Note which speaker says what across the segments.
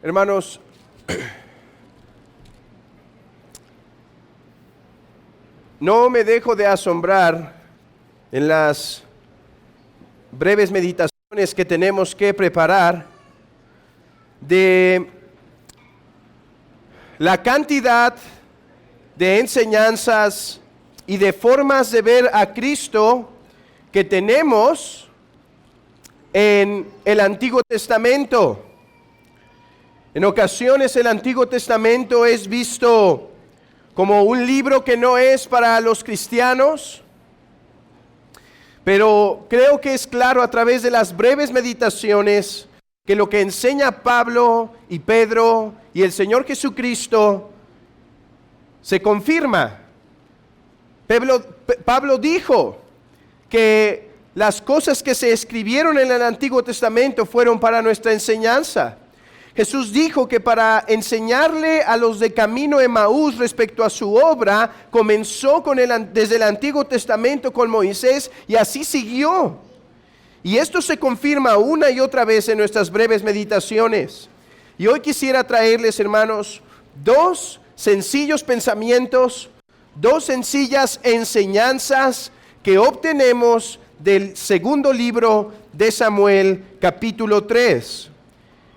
Speaker 1: Hermanos, no me dejo de asombrar en las breves meditaciones que tenemos que preparar de la cantidad de enseñanzas y de formas de ver a Cristo que tenemos en el Antiguo Testamento. En ocasiones el Antiguo Testamento es visto como un libro que no es para los cristianos, pero creo que es claro a través de las breves meditaciones que lo que enseña Pablo y Pedro y el Señor Jesucristo se confirma. Pablo dijo que las cosas que se escribieron en el Antiguo Testamento fueron para nuestra enseñanza. Jesús dijo que para enseñarle a los de camino Emaús respecto a su obra, comenzó desde el Antiguo Testamento con Moisés y así siguió. Y esto se confirma una y otra vez en nuestras breves meditaciones. Y hoy quisiera traerles, hermanos, dos sencillos pensamientos, dos sencillas enseñanzas que obtenemos del segundo libro de Samuel, capítulo 3.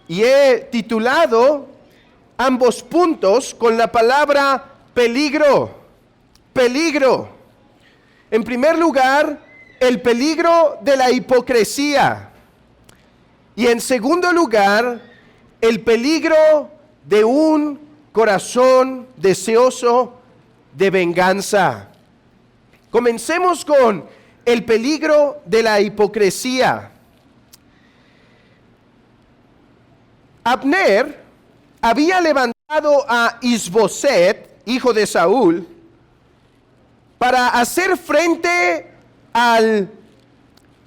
Speaker 1: Y he titulado ambos puntos con la palabra peligro. Peligro. En primer lugar, el peligro de la hipocresía. Y en segundo lugar, el peligro de un corazón deseoso de venganza. Comencemos con el peligro de la hipocresía. Abner había levantado a Isboset, hijo de Saúl, para hacer frente al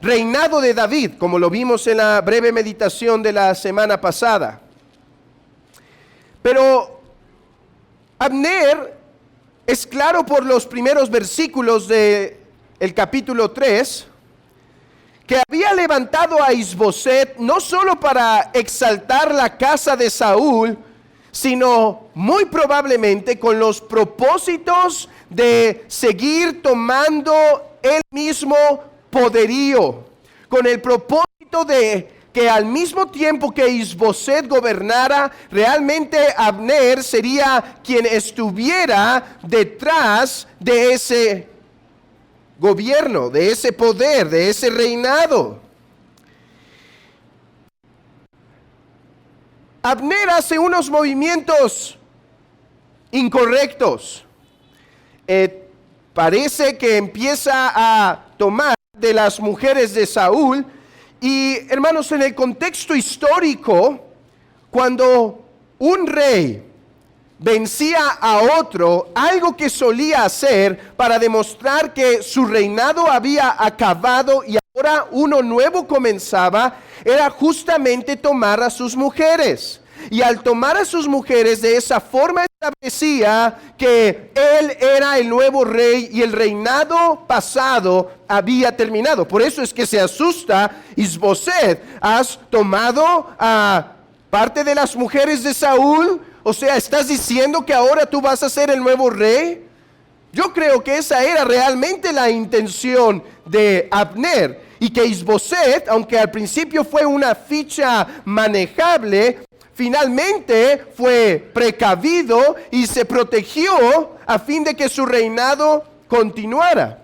Speaker 1: reinado de David, como lo vimos en la breve meditación de la semana pasada. Pero Abner es claro por los primeros versículos del capítulo 3, que había levantado a Isboset no solo para exaltar la casa de Saúl, sino muy probablemente con los propósitos de seguir tomando él mismo poderío, con el propósito de que al mismo tiempo que Isboset gobernara, realmente Abner sería quien estuviera detrás de ese gobierno, de ese poder, de ese reinado. Abner hace unos movimientos incorrectos. Parece que empieza a tomar de las mujeres de Saúl. Y hermanos, en el contexto histórico, cuando un rey vencía a otro, algo que solía hacer para demostrar que su reinado había acabado y ahora uno nuevo comenzaba, era justamente tomar a sus mujeres. Y al tomar a sus mujeres de esa forma establecía que él era el nuevo rey y el reinado pasado había terminado. Por eso es que se asusta Isboset. ¿Has tomado a parte de las mujeres de Saúl? O sea, ¿estás diciendo que ahora tú vas a ser el nuevo rey? Yo creo que esa era realmente la intención de Abner. Y que Isboset, aunque al principio fue una ficha manejable, finalmente fue precavido y se protegió a fin de que su reinado continuara.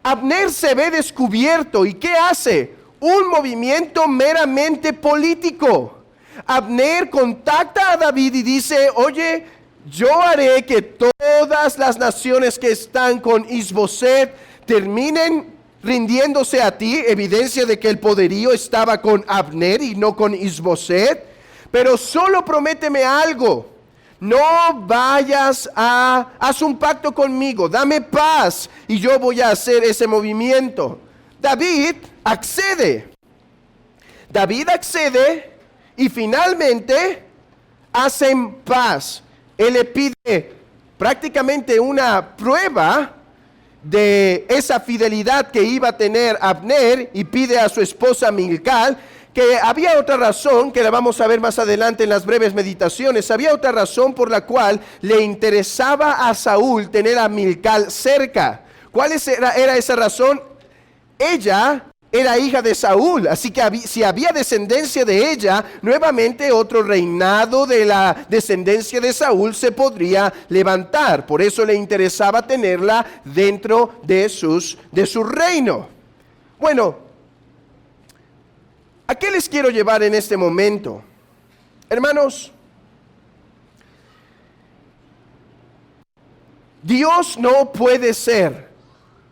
Speaker 1: Abner se ve descubierto. ¿Y qué hace? Un movimiento meramente político. Abner contacta a David y dice: oye, yo haré que todas las naciones que están con Isboset terminen rindiéndose a ti, evidencia de que el poderío estaba con Abner y no con Isboset, pero solo prométeme algo: no vayas haz un pacto conmigo, dame paz y yo voy a hacer ese movimiento. David accede y finalmente hacen paz. Él le pide prácticamente una prueba de esa fidelidad que iba a tener Abner y pide a su esposa Milcal que había otra razón, que la vamos a ver más adelante en las breves meditaciones, había otra razón por la cual le interesaba a Saúl tener a Milcal cerca. ¿Cuál era esa razón? Ella era hija de Saúl, así que si había descendencia de ella, nuevamente otro reinado de la descendencia de Saúl se podría levantar. Por eso le interesaba tenerla dentro de su reino. Bueno, ¿a qué les quiero llevar en este momento? Hermanos, Dios no puede ser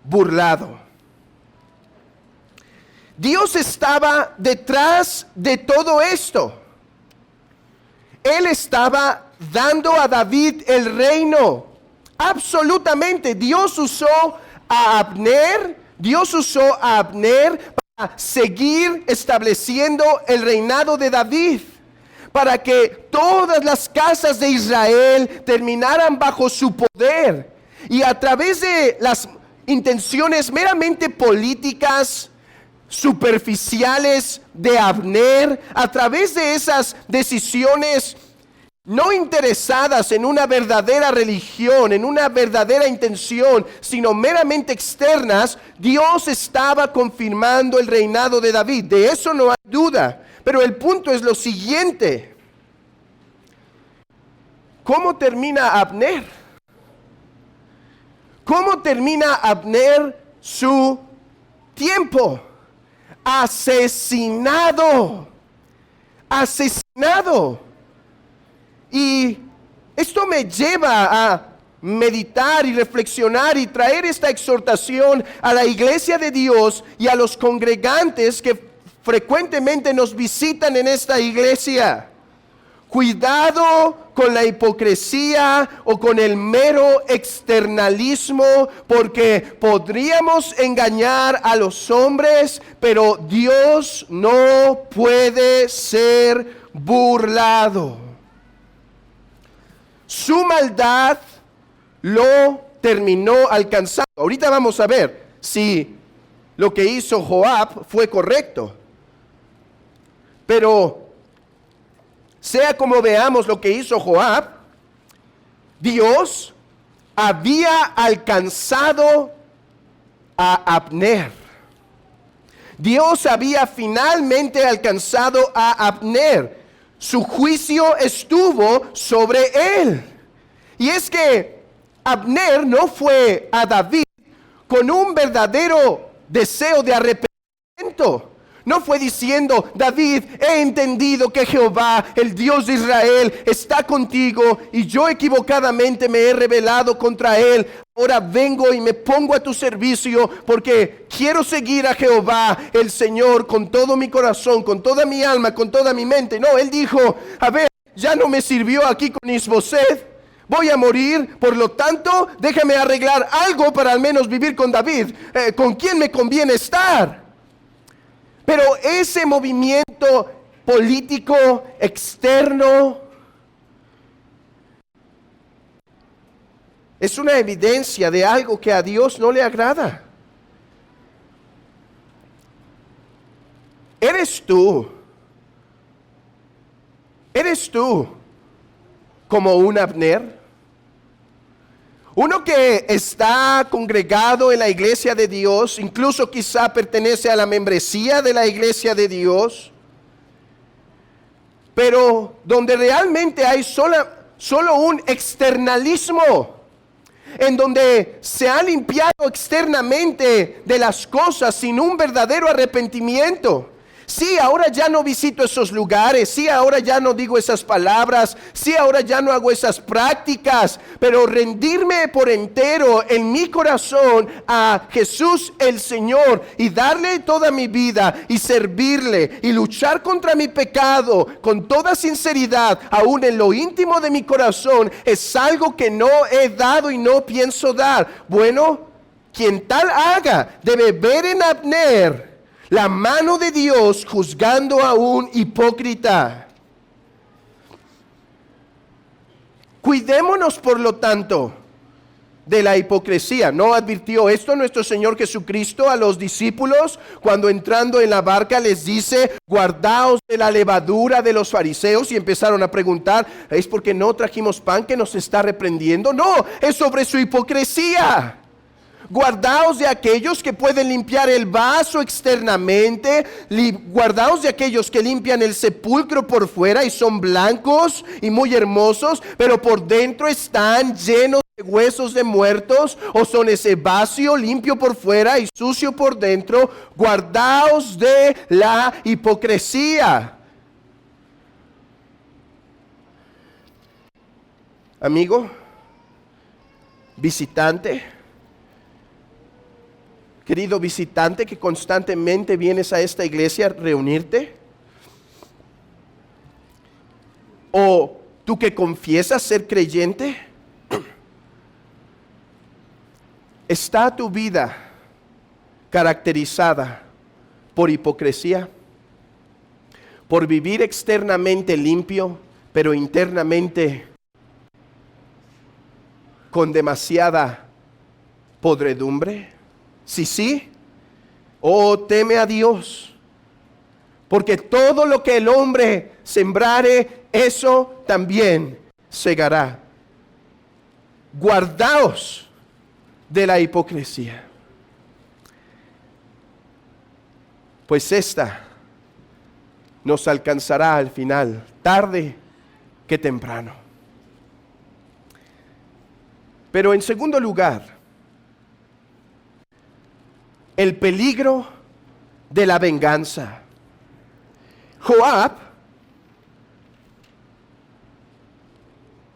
Speaker 1: burlado. Dios estaba detrás de todo esto. Él estaba dando a David el reino. Absolutamente. Dios usó a Abner para seguir estableciendo el reinado de David, para que todas las casas de Israel terminaran bajo su poder. Y a través de las intenciones meramente políticas, superficiales de Abner, a través de esas decisiones no interesadas en una verdadera religión, en una verdadera intención, sino meramente externas, Dios estaba confirmando el reinado de David. De eso no hay duda. Pero el punto es lo siguiente: ¿cómo termina Abner? ¿Cómo termina Abner su tiempo? Asesinado. Y esto me lleva a meditar y reflexionar y traer esta exhortación a la iglesia de Dios y a los congregantes que frecuentemente nos visitan en esta iglesia. Cuidado con la hipocresía o con el mero externalismo, porque podríamos engañar a los hombres, pero Dios no puede ser burlado. Su maldad lo terminó alcanzando. Ahorita vamos a ver si lo que hizo Joab fue correcto. Pero sea como veamos lo que hizo Joab, Dios había alcanzado a Abner. Dios había finalmente alcanzado a Abner. Su juicio estuvo sobre él. Y es que Abner no fue a David con un verdadero deseo de arrepentimiento. No fue diciendo: David, he entendido que Jehová, el Dios de Israel, está contigo y yo equivocadamente me he rebelado contra él. Ahora vengo y me pongo a tu servicio porque quiero seguir a Jehová, el Señor, con todo mi corazón, con toda mi alma, con toda mi mente. No, él dijo: a ver, ya no me sirvió aquí con Isboset, voy a morir, por lo tanto, déjame arreglar algo para al menos vivir con David. ¿Con quién me conviene estar? Pero ese movimiento político externo es una evidencia de algo que a Dios no le agrada. ¿Eres tú como un Abner? Uno que está congregado en la iglesia de Dios, incluso quizá pertenece a la membresía de la iglesia de Dios, pero donde realmente hay solo un externalismo, en donde se ha limpiado externamente de las cosas sin un verdadero arrepentimiento. Sí, ahora ya no visito esos lugares, sí, ahora ya no digo esas palabras, sí, ahora ya no hago esas prácticas, pero rendirme por entero en mi corazón a Jesús el Señor y darle toda mi vida y servirle y luchar contra mi pecado con toda sinceridad, aún en lo íntimo de mi corazón, es algo que no he dado y no pienso dar. Bueno, quien tal haga debe ver en Abner la mano de Dios juzgando a un hipócrita. Cuidémonos, por lo tanto, de la hipocresía. ¿No advirtió esto nuestro Señor Jesucristo a los discípulos cuando entrando en la barca les dice: guardaos de la levadura de los fariseos? Y empezaron a preguntar: ¿es porque no trajimos pan que nos está reprendiendo? No, es sobre su hipocresía. Guardaos de aquellos que pueden limpiar el vaso externamente, guardaos de aquellos que limpian el sepulcro por fuera y son blancos y muy hermosos, pero por dentro están llenos de huesos de muertos, o son ese vacío limpio por fuera y sucio por dentro. Guardaos de la hipocresía. Amigo, visitante, querido visitante que constantemente vienes a esta iglesia a reunirte, o tú que confiesas ser creyente, ¿está tu vida caracterizada por hipocresía? Por vivir externamente limpio, pero internamente con demasiada podredumbre. Sí, teme a Dios, porque todo lo que el hombre sembrare, eso también segará. Guardaos de la hipocresía, pues esta nos alcanzará al final, tarde que temprano. Pero en segundo lugar, el peligro de la venganza. Joab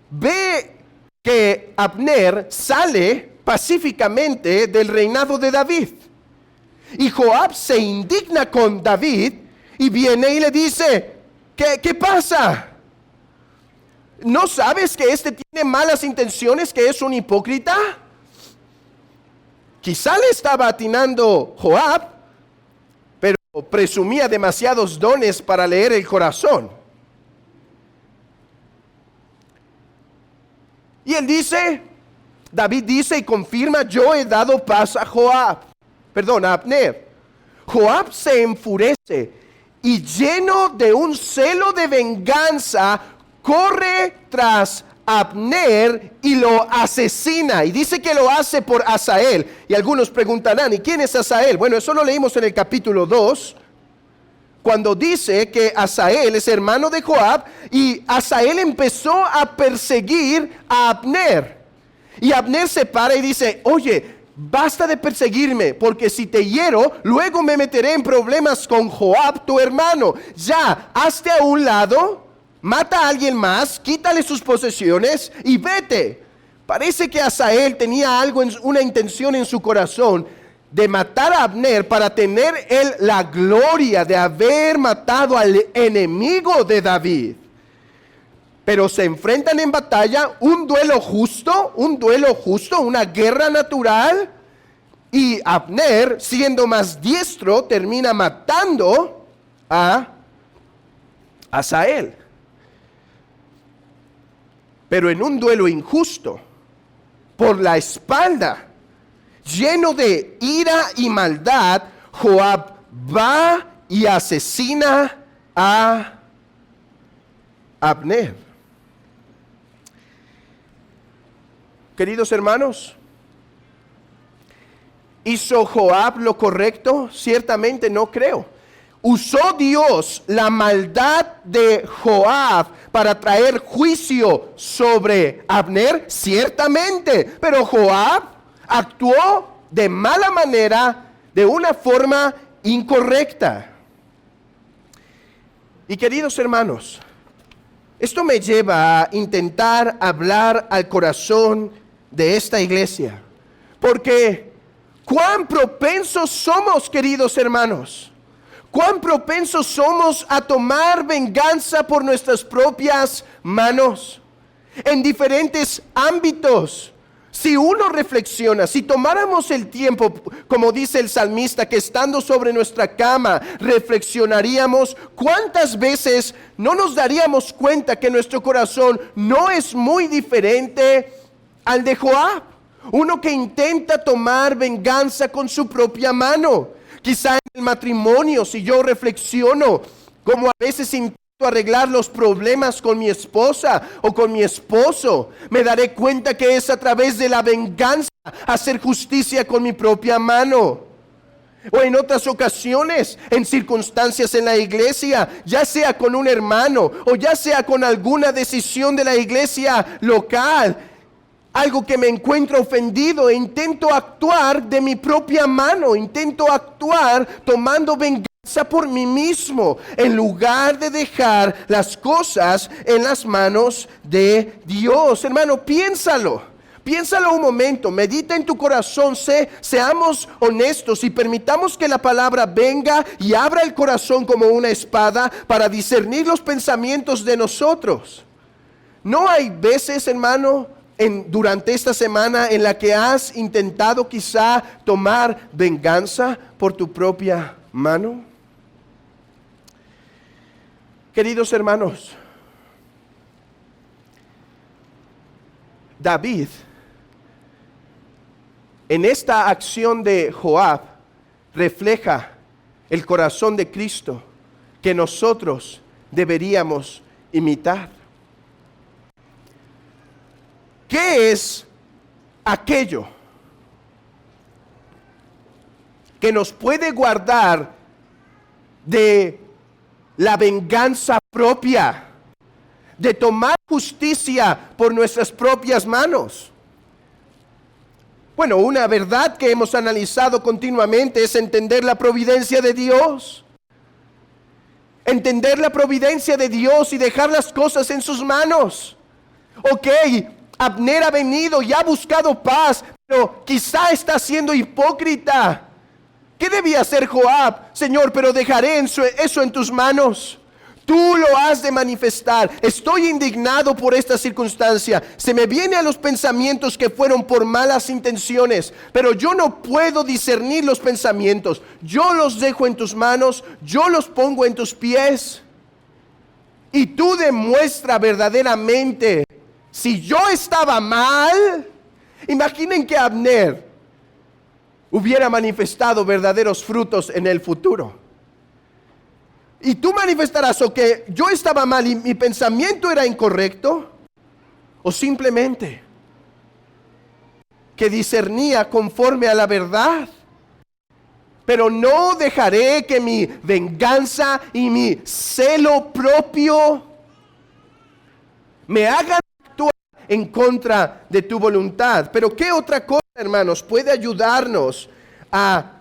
Speaker 1: ve que Abner sale pacíficamente del reinado de David. Y Joab se indigna con David y viene y le dice: ¿Qué pasa? ¿No sabes que este tiene malas intenciones, que es un hipócrita? Quizá le estaba atinando Joab, pero presumía demasiados dones para leer el corazón. Y él dice, David dice y confirma: yo he dado paz a Abner. Joab se enfurece y, lleno de un celo de venganza, corre tras Abner y lo asesina, y dice que lo hace por Asael. Y algunos preguntarán: ¿y quién es Asael? Bueno, eso lo leímos en el capítulo 2, cuando dice que Asael es hermano de Joab, y Asael empezó a perseguir a Abner. Y Abner se para y dice: oye, basta de perseguirme, porque si te hiero, luego me meteré en problemas con Joab, tu hermano. Ya, hazte a un lado, mata a alguien más, quítale sus posesiones y vete. Parece que Asael tenía una intención en su corazón de matar a Abner para tener él la gloria de haber matado al enemigo de David. Pero se enfrentan en batalla, un duelo justo, una guerra natural, y Abner, siendo más diestro, termina matando a Asael. Pero en un duelo injusto, por la espalda, lleno de ira y maldad, Joab va y asesina a Abner. Queridos hermanos, ¿hizo Joab lo correcto? Ciertamente no creo. ¿Usó Dios la maldad de Joab para traer juicio sobre Abner? Ciertamente. Pero Joab actuó de mala manera, de una forma incorrecta. Y queridos hermanos, esto me lleva a intentar hablar al corazón de esta iglesia. Porque cuán propensos somos, queridos hermanos. Cuán propensos somos a tomar venganza por nuestras propias manos en diferentes ámbitos. Si uno reflexiona, si tomáramos el tiempo, como dice el salmista, que estando sobre nuestra cama reflexionaríamos, ¿cuántas veces no nos daríamos cuenta que nuestro corazón no es muy diferente al de Joab? Uno que intenta tomar venganza con su propia mano. Quizá en el matrimonio, si yo reflexiono, como a veces intento arreglar los problemas con mi esposa o con mi esposo, me daré cuenta que es a través de la venganza hacer justicia con mi propia mano. O en otras ocasiones, en circunstancias en la iglesia, ya sea con un hermano o ya sea con alguna decisión de la iglesia local, algo que me encuentro ofendido, e intento actuar de mi propia mano, intento actuar tomando venganza por mí mismo, en lugar de dejar las cosas en las manos de Dios. Hermano, piénsalo. Piénsalo un momento, medita en tu corazón, seamos honestos y permitamos que la palabra venga y abra el corazón como una espada para discernir los pensamientos de nosotros. ¿No hay veces, hermano, durante esta semana en la que has intentado quizá tomar venganza por tu propia mano? Queridos hermanos, David, en esta acción de Joab, refleja el corazón de Cristo que nosotros deberíamos imitar. ¿Qué es aquello que nos puede guardar de la venganza propia, de tomar justicia por nuestras propias manos? Bueno, una verdad que hemos analizado continuamente es entender la providencia de Dios. Entender la providencia de Dios y dejar las cosas en sus manos. Ok, Abner ha venido y ha buscado paz, pero quizá está siendo hipócrita. ¿Qué debía hacer Joab? Señor, pero dejaré eso en tus manos. Tú lo has de manifestar. Estoy indignado por esta circunstancia. Se me viene a los pensamientos que fueron por malas intenciones, pero yo no puedo discernir los pensamientos. Yo los dejo en tus manos, yo los pongo en tus pies. Y tú demuestra verdaderamente si yo estaba mal. Imaginen que Abner hubiera manifestado verdaderos frutos en el futuro. Y tú manifestarás o que yo estaba mal y mi pensamiento era incorrecto, o simplemente que discernía conforme a la verdad. Pero no dejaré que mi venganza y mi celo propio me hagan actuar en contra de tu voluntad. Pero ¿qué otra cosa, hermanos, puede ayudarnos a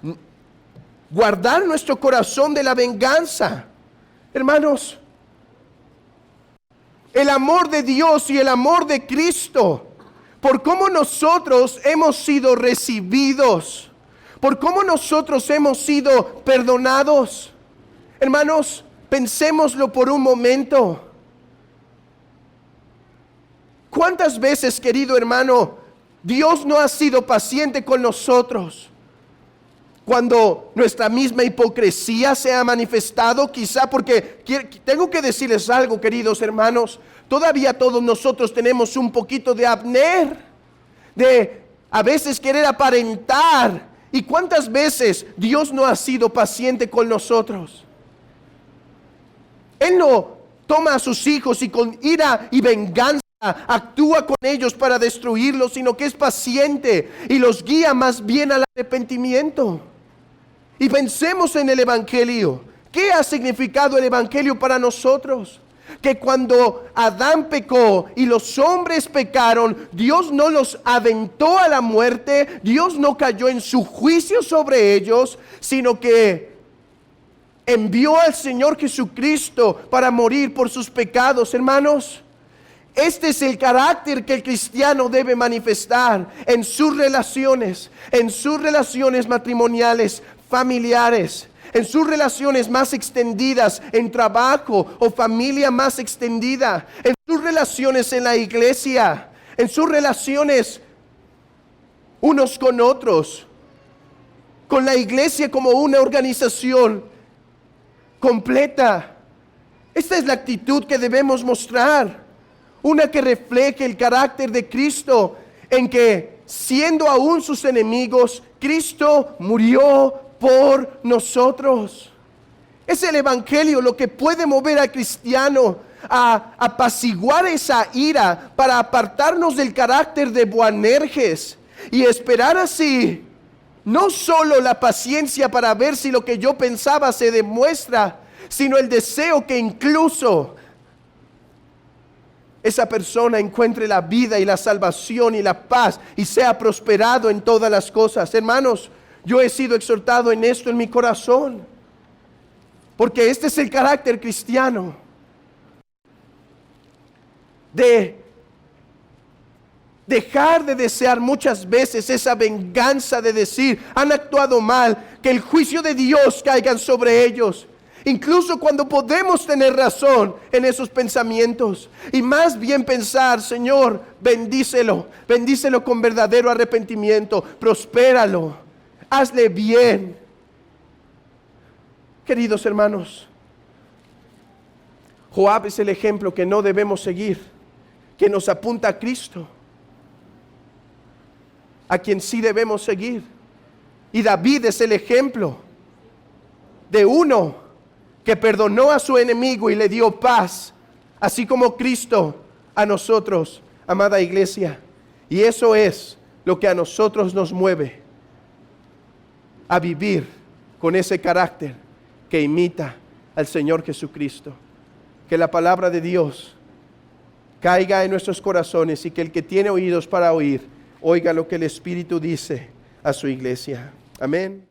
Speaker 1: guardar nuestro corazón de la venganza? Hermanos, el amor de Dios y el amor de Cristo, por cómo nosotros hemos sido recibidos, por cómo nosotros hemos sido perdonados. Hermanos, pensémoslo por un momento. ¿Cuántas veces, querido hermano, Dios no ha sido paciente con nosotros? Cuando nuestra misma hipocresía se ha manifestado, quizá porque tengo que decirles algo, queridos hermanos, todavía todos nosotros tenemos un poquito de Abner, de a veces querer aparentar. ¿Y cuántas veces Dios no ha sido paciente con nosotros? Él no toma a sus hijos y con ira y venganza actúa con ellos para destruirlos, sino que es paciente y los guía más bien al arrepentimiento. Y pensemos en el Evangelio. ¿Qué ha significado el Evangelio para nosotros? Que cuando Adán pecó y los hombres pecaron, Dios no los aventó a la muerte, Dios no cayó en su juicio sobre ellos, sino que envió al Señor Jesucristo para morir por sus pecados, hermanos. Este es el carácter que el cristiano debe manifestar en sus relaciones matrimoniales, familiares, en sus relaciones más extendidas, en trabajo o familia más extendida, en sus relaciones en la iglesia, en sus relaciones unos con otros, con la iglesia como una organización completa. Esta es la actitud que debemos mostrar, una que refleje el carácter de Cristo, en que siendo aún sus enemigos, Cristo murió por nosotros. Es el Evangelio lo que puede mover al cristiano a apaciguar esa ira para apartarnos del carácter de Boanerges y esperar así no solo la paciencia para ver si lo que yo pensaba se demuestra, sino el deseo que incluso esa persona encuentre la vida y la salvación y la paz y sea prosperado en todas las cosas. Hermanos, yo he sido exhortado en esto en mi corazón, porque este es el carácter cristiano, de dejar de desear muchas veces esa venganza de decir, han actuado mal, que el juicio de Dios caiga sobre ellos. Incluso cuando podemos tener razón en esos pensamientos. Y más bien pensar, Señor, bendícelo. Bendícelo con verdadero arrepentimiento. Prospéralo. Hazle bien. Queridos hermanos, Joab es el ejemplo que no debemos seguir, que nos apunta a Cristo, a quien sí debemos seguir. Y David es el ejemplo de uno que perdonó a su enemigo y le dio paz, así como Cristo a nosotros, amada iglesia. Y eso es lo que a nosotros nos mueve a vivir con ese carácter que imita al Señor Jesucristo. Que la palabra de Dios caiga en nuestros corazones y que el que tiene oídos para oír, oiga lo que el Espíritu dice a su iglesia. Amén.